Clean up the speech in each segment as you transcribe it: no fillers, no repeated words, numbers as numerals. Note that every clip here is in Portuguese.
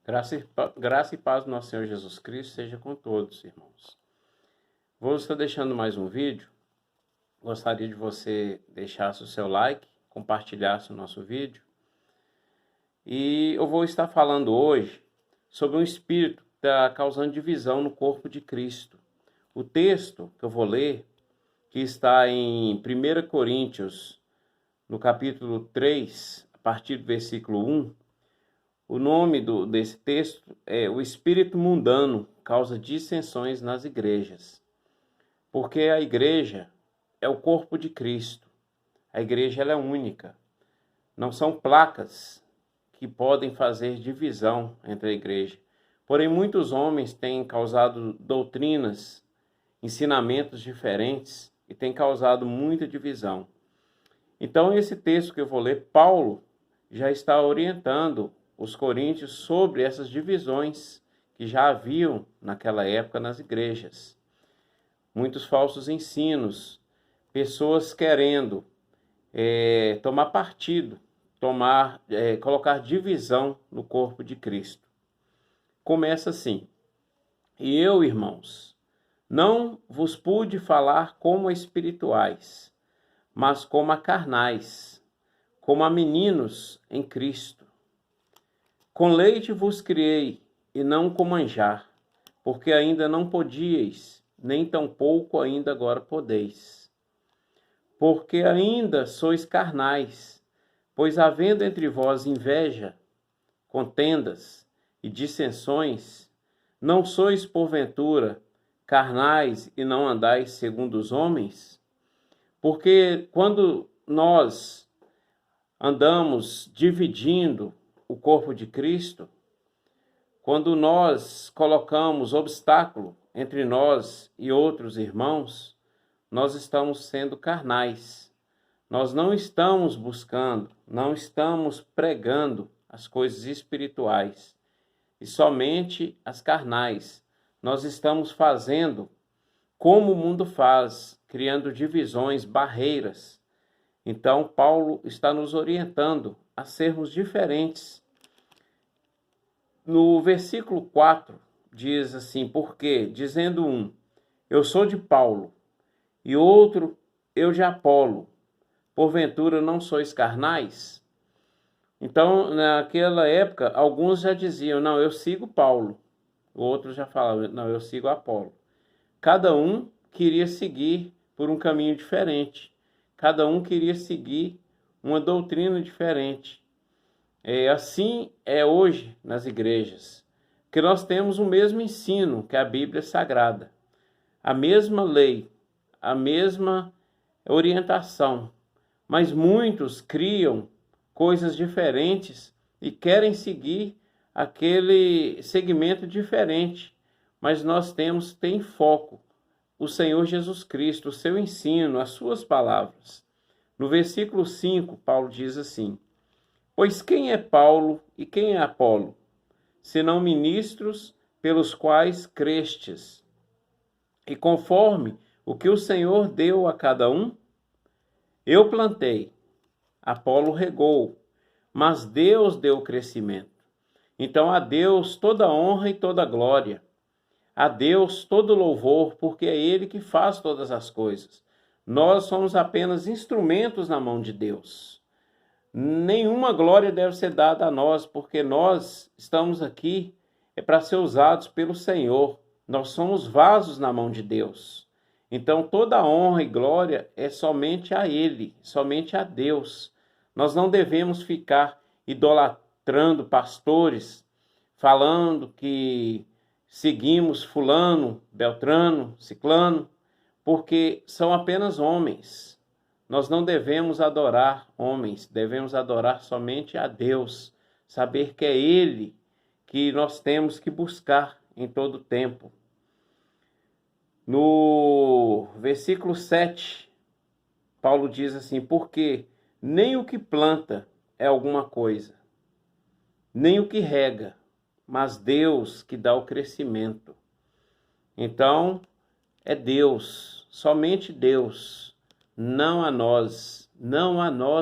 Graça e paz do nosso Senhor Jesus Cristo seja com todos, irmãos. Vou estar deixando mais um vídeo. Gostaria de você deixasse o seu like, compartilhasse o nosso vídeo. E eu vou estar falando hoje sobre um espírito que está causando divisão no corpo de Cristo. O texto que eu vou ler, que está em 1 Coríntios, no capítulo 3, a partir do versículo 1, o nome desse texto é O Espírito Mundano Causa Dissensões nas Igrejas. Porque a igreja é o corpo de Cristo. A igreja ela é única. Não são placas que podem fazer divisão entre a igreja. Porém, muitos homens têm causado doutrinas, ensinamentos diferentes e têm causado muita divisão. Então, esse texto que eu vou ler, Paulo já está orientando os coríntios sobre essas divisões que já haviam naquela época nas igrejas. Muitos falsos ensinos, pessoas querendo tomar partido, colocar divisão no corpo de Cristo. Começa assim: E eu, irmãos, não vos pude falar como a espirituais, mas como a carnais, como a meninos em Cristo. Com leite vos criei, e não com manjar, porque ainda não podíeis, nem tampouco ainda agora podeis. Porque ainda sois carnais, pois havendo entre vós inveja, contendas e dissensões, não sois porventura carnais e não andais segundo os homens? Porque quando nós andamos dividindo o corpo de Cristo, quando nós colocamos obstáculo entre nós e outros irmãos, nós estamos sendo carnais. Nós não estamos buscando, não estamos pregando as coisas espirituais, e somente as carnais. Nós estamos fazendo como o mundo faz, criando divisões, barreiras. Então, Paulo está nos orientando a sermos diferentes. No versículo 4, diz assim: porque, dizendo um, eu sou de Paulo, e outro, eu de Apolo, porventura não sois carnais? Então, naquela época, alguns já diziam, não, eu sigo Paulo. Outros já falavam, não, eu sigo Apolo. Cada um queria seguir por um caminho diferente. Cada um queria seguir uma doutrina diferente. Assim é hoje nas igrejas, que nós temos o mesmo ensino que a Bíblia Sagrada, a mesma lei, a mesma orientação, mas muitos criam coisas diferentes e querem seguir aquele segmento diferente, mas nós temos que ter em foco o Senhor Jesus Cristo, o seu ensino, as suas palavras. No versículo 5, Paulo diz assim: pois quem é Paulo e quem é Apolo, senão ministros pelos quais crestes? E conforme o que o Senhor deu a cada um, eu plantei, Apolo regou, mas Deus deu o crescimento. Então a Deus toda honra e toda glória, a Deus todo louvor, porque é Ele que faz todas as coisas. Nós somos apenas instrumentos na mão de Deus. Nenhuma glória deve ser dada a nós, porque nós estamos aqui para ser usados pelo Senhor. Nós somos vasos na mão de Deus. Então toda honra e glória é somente a Ele, somente a Deus. Nós não devemos ficar idolatrando pastores, falando que seguimos fulano, beltrano, ciclano, porque são apenas homens. Nós não devemos adorar homens, devemos adorar somente a Deus, saber que é Ele que nós temos que buscar em todo tempo. No versículo 7, Paulo diz assim: porque nem o que planta é alguma coisa, nem o que rega, mas Deus que dá o crescimento. Então, é Deus, somente Deus, não a nós,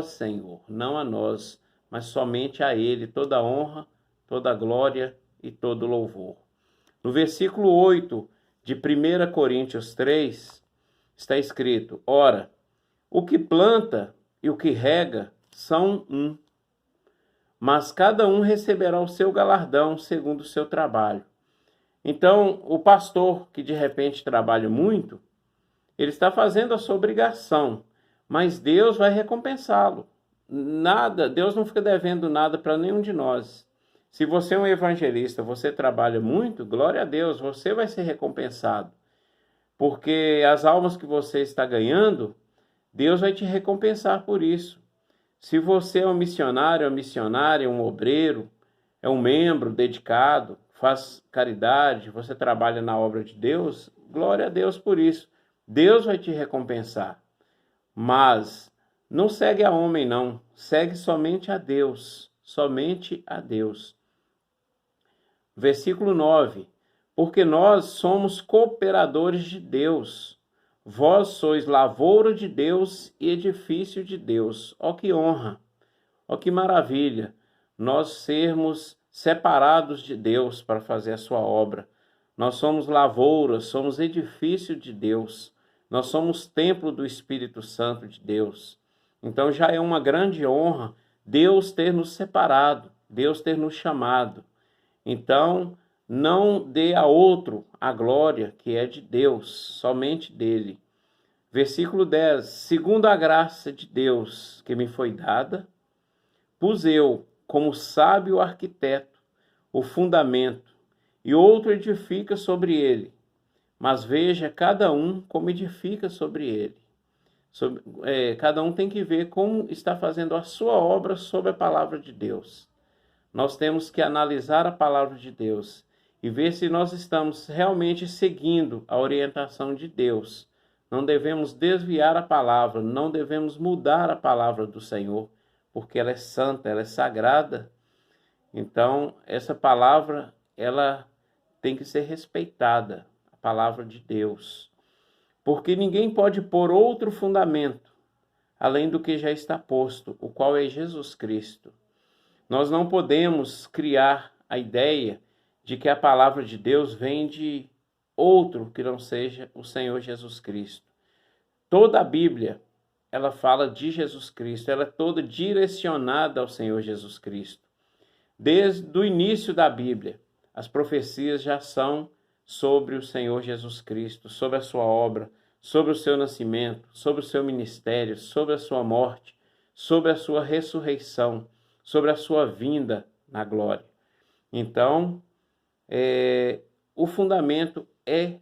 Senhor, não a nós, mas somente a Ele, toda honra, toda glória e todo louvor. No versículo 8 de 1 Coríntios 3, está escrito: ora, o que planta e o que rega são um, mas cada um receberá o seu galardão segundo o seu trabalho. Então, o pastor que de repente trabalha muito, ele está fazendo a sua obrigação, mas Deus vai recompensá-lo. Deus não fica devendo nada para nenhum de nós. Se você é um evangelista, você trabalha muito, glória a Deus, você vai ser recompensado. Porque as almas que você está ganhando, Deus vai te recompensar por isso. Se você é um missionário, é uma missionária, é um obreiro, é um membro dedicado, faz caridade, você trabalha na obra de Deus, glória a Deus por isso. Deus vai te recompensar. Mas não segue a homem, não. Segue somente a Deus. Somente a Deus. Versículo 9. Porque nós somos cooperadores de Deus. Vós sois lavoura de Deus e edifício de Deus. Ó que honra, ó que maravilha, nós sermos separados de Deus para fazer a sua obra. Nós somos lavouras, somos edifício de Deus. Nós somos templo do Espírito Santo de Deus. Então já é uma grande honra Deus ter nos separado, Deus ter nos chamado. Então, não dê a outro a glória que é de Deus, somente dele. Versículo 10. Segundo a graça de Deus que me foi dada, pus eu, como sábio arquiteto, o fundamento, e outro edifica sobre ele. Mas veja cada um como edifica sobre ele. Cada um tem que ver como está fazendo a sua obra sobre a palavra de Deus. Nós temos que analisar a palavra de Deus e ver se nós estamos realmente seguindo a orientação de Deus. Não devemos desviar a palavra, não devemos mudar a palavra do Senhor, porque ela é santa, ela é sagrada. Então, essa palavra, ela tem que ser respeitada, a palavra de Deus. Porque ninguém pode pôr outro fundamento, além do que já está posto, o qual é Jesus Cristo. Nós não podemos criar a ideia de que a palavra de Deus vem de outro que não seja o Senhor Jesus Cristo. Toda a Bíblia, ela fala de Jesus Cristo, ela é toda direcionada ao Senhor Jesus Cristo. Desde o início da Bíblia, as profecias já são sobre o Senhor Jesus Cristo, sobre a sua obra, sobre o seu nascimento, sobre o seu ministério, sobre a sua morte, sobre a sua ressurreição, sobre a sua vinda na glória. Então, o fundamento é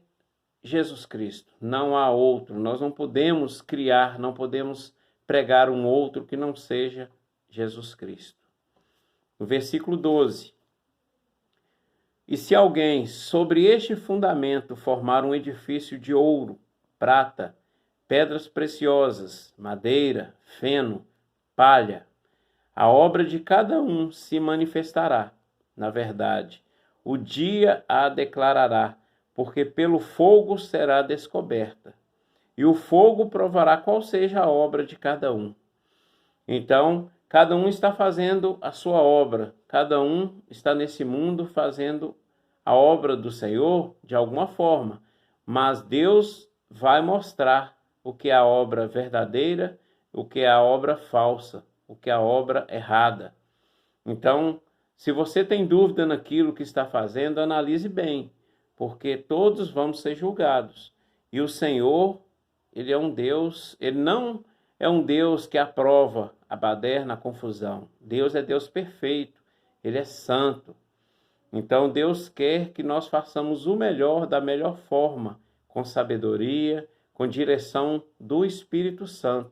Jesus Cristo, não há outro. Nós não podemos criar, não podemos pregar um outro que não seja Jesus Cristo. No versículo 12. E se alguém sobre este fundamento formar um edifício de ouro, prata, pedras preciosas, madeira, feno, palha, a obra de cada um se manifestará, na verdade. O dia a declarará, porque pelo fogo será descoberta. E o fogo provará qual seja a obra de cada um. Então, cada um está fazendo a sua obra. Cada um está nesse mundo fazendo a obra do Senhor de alguma forma. Mas Deus vai mostrar o que é a obra verdadeira, o que é a obra falsa, o que é a obra errada. Então, se você tem dúvida naquilo que está fazendo, analise bem, porque todos vamos ser julgados. E o Senhor, ele é um Deus, ele não é um Deus que aprova a baderna, a confusão. Deus é Deus perfeito, ele é santo. Então, Deus quer que nós façamos o melhor da melhor forma, com sabedoria, com direção do Espírito Santo,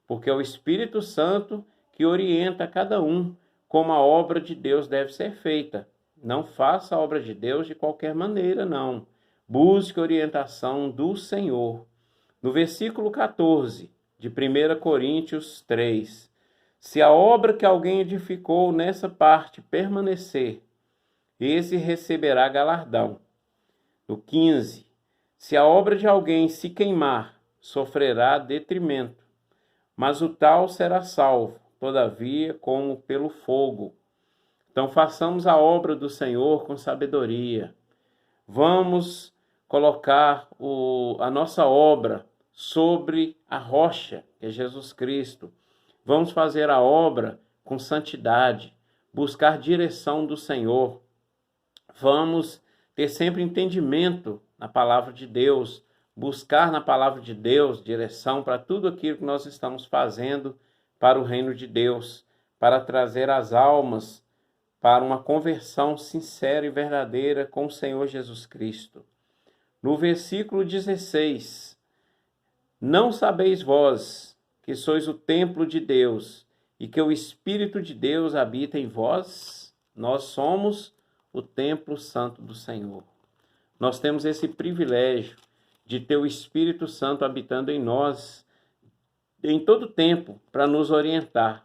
porque é o Espírito Santo que orienta cada um como a obra de Deus deve ser feita. Não faça a obra de Deus de qualquer maneira, não. Busque orientação do Senhor. No versículo 14 de 1 Coríntios 3, se a obra que alguém edificou nessa parte permanecer, esse receberá galardão. No 15, se a obra de alguém se queimar, sofrerá detrimento, mas o tal será salvo, todavia, como pelo fogo. Então façamos a obra do Senhor com sabedoria. Vamos colocar a nossa obra sobre a rocha, que é Jesus Cristo. Vamos fazer a obra com santidade, buscar direção do Senhor. Vamos ter sempre entendimento na palavra de Deus, buscar na palavra de Deus direção para tudo aquilo que nós estamos fazendo para o reino de Deus, para trazer as almas para uma conversão sincera e verdadeira com o Senhor Jesus Cristo. No versículo 16, não sabeis vós que sois o templo de Deus e que o Espírito de Deus habita em vós? Nós somos o templo santo do Senhor. Nós temos esse privilégio de ter o Espírito Santo habitando em nós em todo tempo para nos orientar.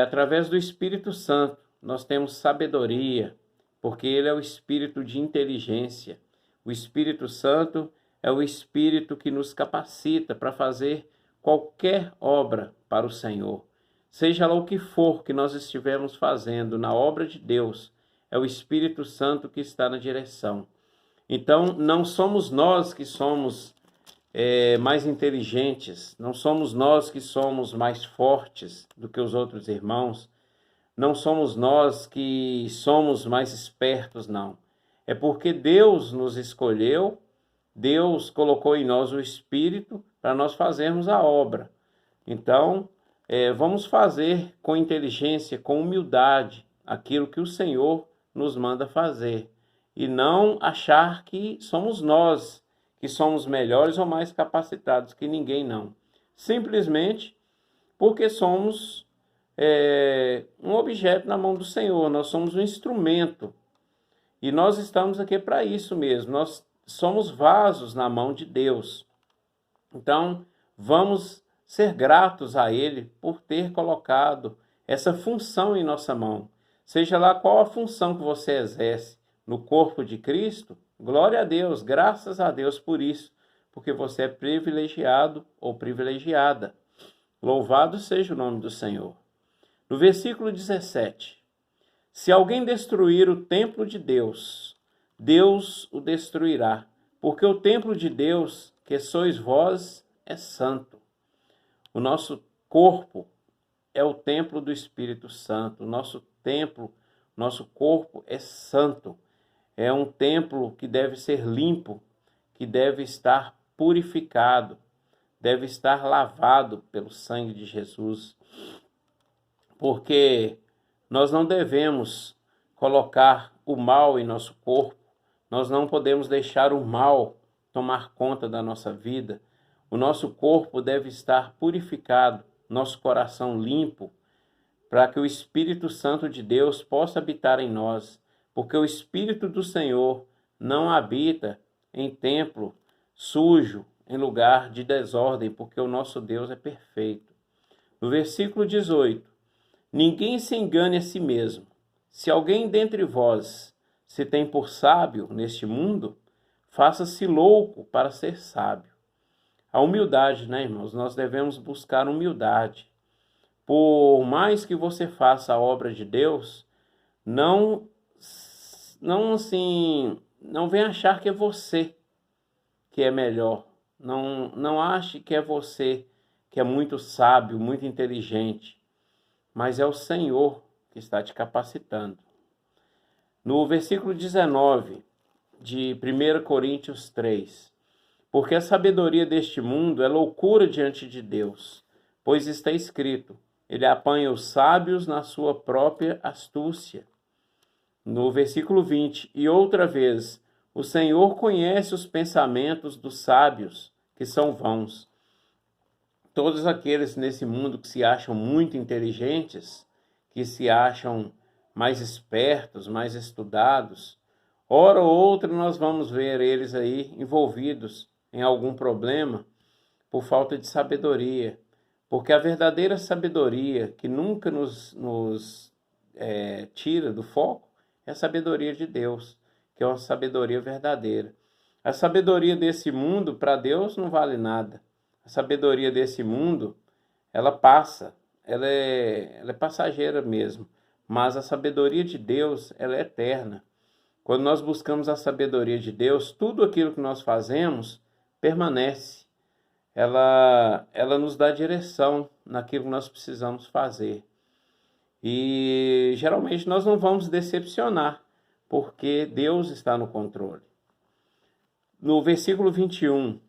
Através do Espírito Santo, nós temos sabedoria, porque ele é o espírito de inteligência. O Espírito Santo é o espírito que nos capacita para fazer qualquer obra para o Senhor. Seja lá o que for que nós estivermos fazendo na obra de Deus, é o Espírito Santo que está na direção. Então, não somos nós que somos mais inteligentes, não somos nós que somos mais fortes do que os outros irmãos, não somos nós que somos mais espertos, não. É porque Deus nos escolheu, Deus colocou em nós o Espírito para nós fazermos a obra. Então, vamos fazer com inteligência, com humildade, aquilo que o Senhor nos manda fazer. E não achar que somos nós que somos melhores ou mais capacitados que ninguém, não. Simplesmente porque somos um objeto na mão do Senhor, nós somos um instrumento. E nós estamos aqui para isso mesmo, nós somos vasos na mão de Deus. Então, vamos ser gratos a Ele por ter colocado essa função em nossa mão. Seja lá qual a função que você exerce no corpo de Cristo, glória a Deus, graças a Deus por isso, porque você é privilegiado ou privilegiada. Louvado seja o nome do Senhor. No versículo 17, se alguém destruir o templo de Deus, Deus o destruirá, porque o templo de Deus, que sois vós, é santo. O nosso corpo é o templo do Espírito Santo. O nosso templo, nosso corpo é santo. É um templo que deve ser limpo, que deve estar purificado, deve estar lavado pelo sangue de Jesus. Porque nós não devemos colocar o mal em nosso corpo, nós não podemos deixar o mal tomar conta da nossa vida. O nosso corpo deve estar purificado, nosso coração limpo, para que o Espírito Santo de Deus possa habitar em nós, porque o Espírito do Senhor não habita em templo sujo, em lugar de desordem, porque o nosso Deus é perfeito. No versículo 18, ninguém se engane a si mesmo. Se alguém dentre vós se tem por sábio neste mundo, faça-se louco para ser sábio. A humildade, né, irmãos? Nós devemos buscar humildade. Por mais que você faça a obra de Deus, não venha achar que é você que é melhor. Não ache que é você que é muito sábio, muito inteligente, mas é o Senhor que está te capacitando. No versículo 19 de 1 Coríntios 3, porque a sabedoria deste mundo é loucura diante de Deus, pois está escrito, ele apanha os sábios na sua própria astúcia. No versículo 20, e outra vez, o Senhor conhece os pensamentos dos sábios, que são vãos. Todos aqueles nesse mundo que se acham muito inteligentes, que se acham mais espertos, mais estudados, hora ou outra nós vamos ver eles aí envolvidos em algum problema por falta de sabedoria. Porque a verdadeira sabedoria que nunca nos tira do foco é a sabedoria de Deus, que é uma sabedoria verdadeira. A sabedoria desse mundo, para Deus, não vale nada. A sabedoria desse mundo, ela passa, ela é passageira mesmo. mas a sabedoria de Deus, ela é eterna. Quando nós buscamos a sabedoria de Deus, tudo aquilo que nós fazemos permanece. Ela nos dá direção naquilo que nós precisamos fazer. E geralmente nós não vamos decepcionar, porque Deus está no controle. No versículo 21,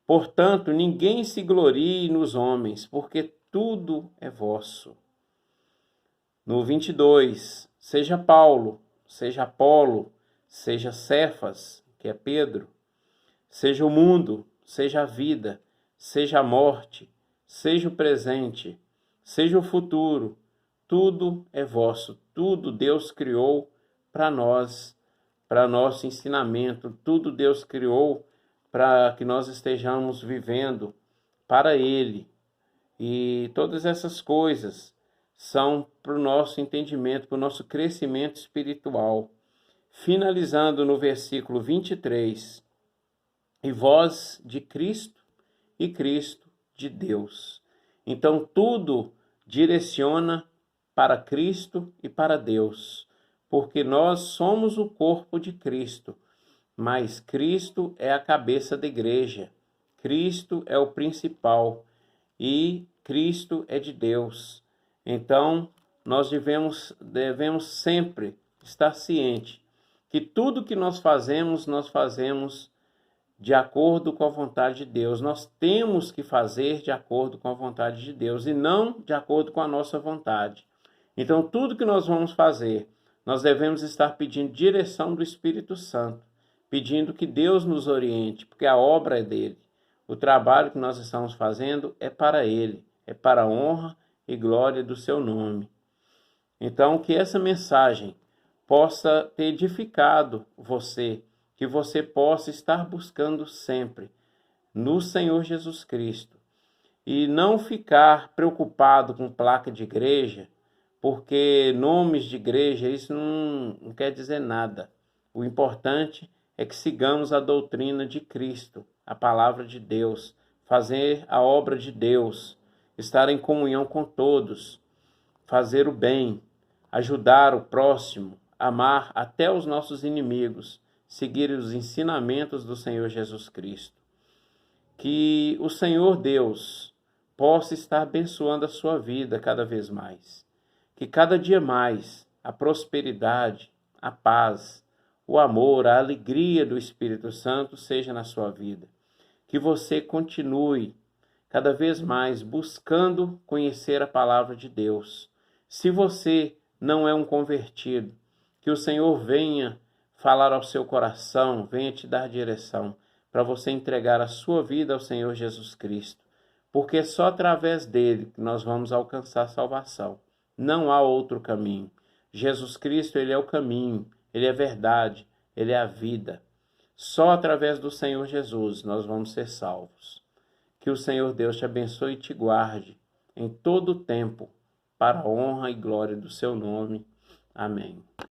portanto, ninguém se glorie nos homens, porque tudo é vosso. No 22, seja Paulo, seja Apolo, seja Cefas, que é Pedro, seja o mundo, seja a vida, seja a morte, seja o presente, seja o futuro, tudo é vosso, tudo Deus criou para nós, para nosso ensinamento, tudo Deus criou para que nós estejamos vivendo para Ele. E todas essas coisas são para o nosso entendimento, para o nosso crescimento espiritual. Finalizando no versículo 23, e vós de Cristo e Cristo de Deus. Então tudo direciona para Cristo e para Deus, porque nós somos o corpo de Cristo, mas Cristo é a cabeça da igreja, Cristo é o principal e Cristo é de Deus. Então nós devemos sempre estar ciente que tudo que nós fazemos de acordo com a vontade de Deus. Nós temos que fazer de acordo com a vontade de Deus e não de acordo com a nossa vontade. Então, tudo que nós vamos fazer, nós devemos estar pedindo direção do Espírito Santo, pedindo que Deus nos oriente, porque a obra é dele. O trabalho que nós estamos fazendo é para ele, é para a honra e glória do seu nome. Então, que essa mensagem possa ter edificado você, que você possa estar buscando sempre no Senhor Jesus Cristo e não ficar preocupado com placa de igreja, porque nomes de igreja, isso não quer dizer nada. O importante é que sigamos a doutrina de Cristo, a palavra de Deus, fazer a obra de Deus, estar em comunhão com todos, fazer o bem, ajudar o próximo, amar até os nossos inimigos, seguir os ensinamentos do Senhor Jesus Cristo. Que o Senhor Deus possa estar abençoando a sua vida cada vez mais. Que cada dia mais a prosperidade, a paz, o amor, a alegria do Espírito Santo seja na sua vida. Que você continue cada vez mais buscando conhecer a palavra de Deus. Se você não é um convertido, que o Senhor venha falar ao seu coração, venha te dar direção para você entregar a sua vida ao Senhor Jesus Cristo, porque é só através dele que nós vamos alcançar a salvação. Não há outro caminho. Jesus Cristo, ele é o caminho, ele é a verdade, ele é a vida. Só através do Senhor Jesus nós vamos ser salvos. Que o Senhor Deus te abençoe e te guarde em todo o tempo, para a honra e glória do seu nome. Amém.